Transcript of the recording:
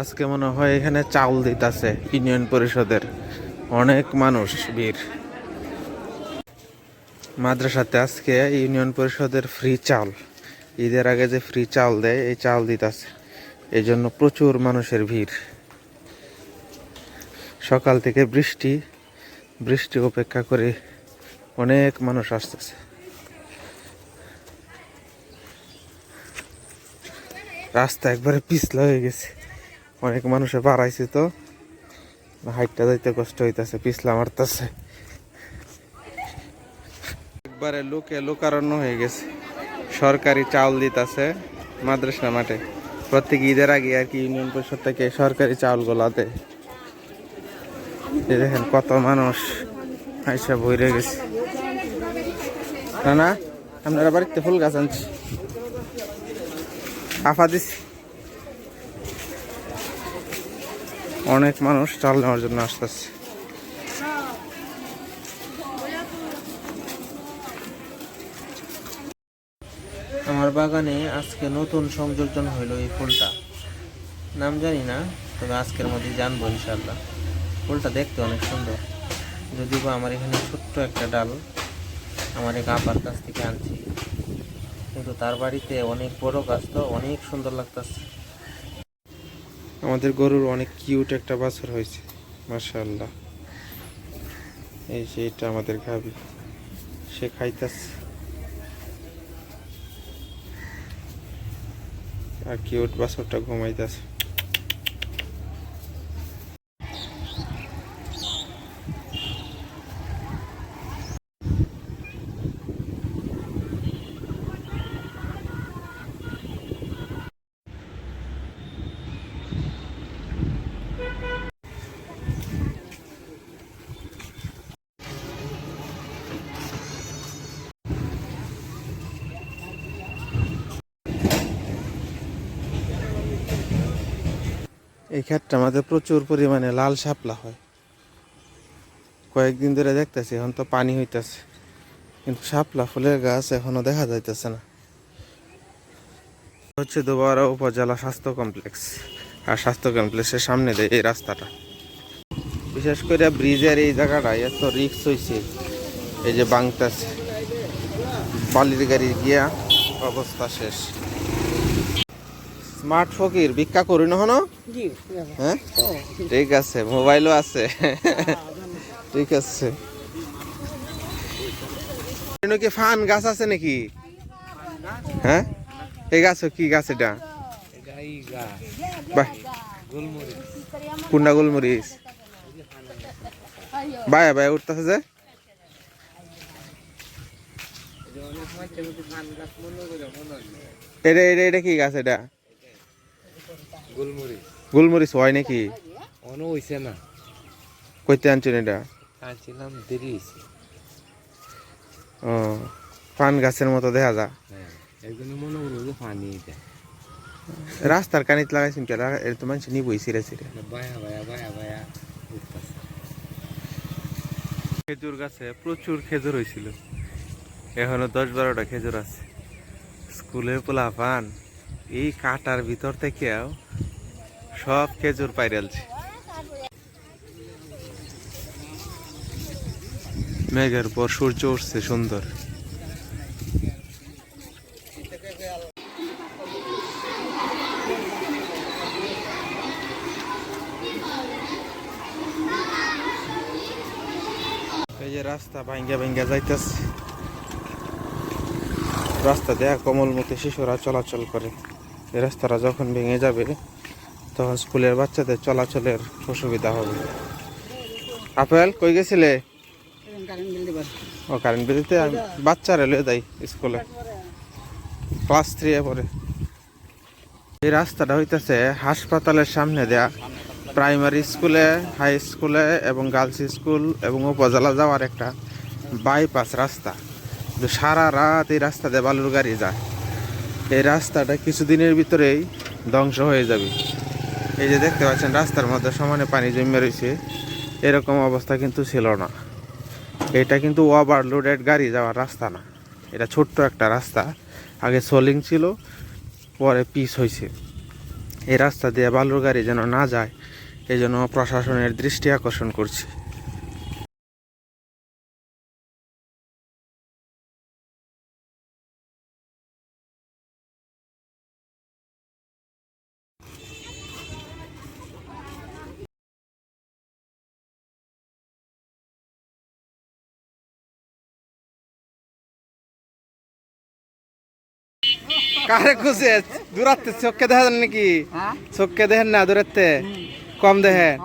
আজকে মনে হয় এখানে চাউল দিতেছে ইউনিয়ন পরিষদের, অনেক মানুষ ভিড়। মাদ্রাসাতে আজকে ইউনিয়ন পরিষদের ফ্রি চাউল, ঈদের আগে যে ফ্রি চাউল দেয় এই চাউল দিতেছে, এই জন্য প্রচুর মানুষের ভিড়। সকাল থেকে বৃষ্টি অপেক্ষা করে অনেক মানুষ আসতেছে। রাস্তা একবারে পিছলা হয়ে গেছে, অনেক মানুষে বাড়াইছে তো হাইটটা যাইতে কষ্ট হইতেছে, পিছলা মারতেছে। একবারে লোকারণ্য হয়ে গেছে। সরকারি চাউল দিতেছে মাদ্রাসা মাঠে, প্রত্যেক ঈদের আগে আর কি ইউনিয়ন পরিষদ থেকে সরকারি চাউলগুলা দেয়। দেখেন কত মানুষ আইসা ভরে গেছে। না আপনারা বাড়িতে ফুল গাছ আনছি, আফা দিছি। অনেক মানুষ চাল নেওয়ার জন্য আসতেছে। আমার বাগানে আজকে নতুন সংযোজন হইল এই ফুলটা, নাম জানি না, তবে আজকের মধ্যে জানবো ইনশাল্লাহ। ফুলটা দেখতে অনেক সুন্দর, যদিও বা আমার এখানে ছোট্ট একটা ডাল আমার এক আপার কাছ থেকে আনছি, কিন্তু তার বাড়িতে অনেক বড় গাছ, তো অনেক সুন্দর লাগতেছে। আমাদের গরুর অনেক কিউট একটা বাছুর হয়েছে মাশাআল্লাহ। এই যে এটা আমাদের গাভী, সে খাইতেছে আর কিউট বাছুরটা ঘুমাইতেছে। এই ক্ষেতটা আমাদের প্রচুর পরিমাণে লাল শাপলা হয়, কয়েকদিন ধরে দেখতেছি, এখন তো পানি হইতেছে কিন্তু শাপলা ফুলের গাছ এখনো দেখা যাইতেছে না। হচ্ছে দোবারা উপজেলা স্বাস্থ্য কমপ্লেক্স, আর স্বাস্থ্য কমপ্লেক্সের সামনে দেয় এই রাস্তাটা। বিশেষ করে ব্রিজের এই জায়গাটা এত রিক্স হয়েছে, এই যে বাংতাছে, বালির গাড়ি গিয়া অবস্থা শেষ। স্মার্ট ফকির ভিক্ষা করি না হনো? হ্যাঁ ঠিক আছে, মোবাইলও আছে, ঠিক আছে। কি ফান গাছ আছে নাকি? হ্যাঁ এই গাছ কি গাছ এটা? কুন্ডা গোলমরিচ বায়া বায়া উঠতেছে যে। এটা এটা এটা কি গাছ এটা? গোলমরিচ হয় নাকি? না কইতে আনছেন এটা? আনছিলাম দেরি হয়েছে। ও পান গাছের মতো দেখা যা, মনে হলো যে পানি রাস্তার কানিত লাগাইছেন কে? এর তো মানুষ নিবই ছিঁড়ে ছিঁড়ে। খেজুর গাছে প্রচুর খেজুর হয়েছিল, এখনো 10-12টা খেজুর আছে। স্কুলের পোলা পান এই কাটার ভিতর থেকেও সব খেজুর পাইরালছে। মেঘের পর সূর্য উঠছে সুন্দর। এই যে রাস্তা ভাঙ্গা যাইতেছে, রাস্তা দেয়া কমলমতি শিশুরা চলাচল করে। এই রাস্তাটা যখন ভেঙে যাবে তখন স্কুলের বাচ্চাদের চলাচলের অসুবিধা হবে। আপেল কই গেছিলে? ও কারেন্ট বিল দিতে বাচ্চারা লয়ে যাই স্কুলে, ক্লাস 3 এ পড়ে। এই রাস্তাটা হইতেছে হাসপাতালের সামনে দেয়া প্রাইমারি স্কুলে, হাই স্কুলে এবং গার্লস স্কুল এবং উপজেলা যাওয়ার একটা বাইপাস রাস্তা। সারা রাত এই রাস্তা দিয়ে বালুর গাড়ি যায়। এই রাস্তাটা কিছুদিনের ভিতরেই ধ্বংস হয়ে যাবে। এই যে দেখতে পাচ্ছেন রাস্তার মধ্যে সমানে পানি জমে রয়েছে, এরকম অবস্থা কিন্তু ছিল না। এটা কিন্তু ওভারলোডেড গাড়ি যাওয়ার রাস্তা না, এটা ছোট্ট একটা রাস্তা। আগে সোলিং ছিল, পরে পিচ হয়েছে। এই রাস্তা দিয়ে বালুর গাড়ি যেন না যায়, এই জন্য প্রশাসনের দৃষ্টি আকর্ষণ করছি। কারে খুঁজে দূরাতে চোখকে দেখা যান নাকি? চোখকে দেখেন না দূরাতে, কম দেখেন।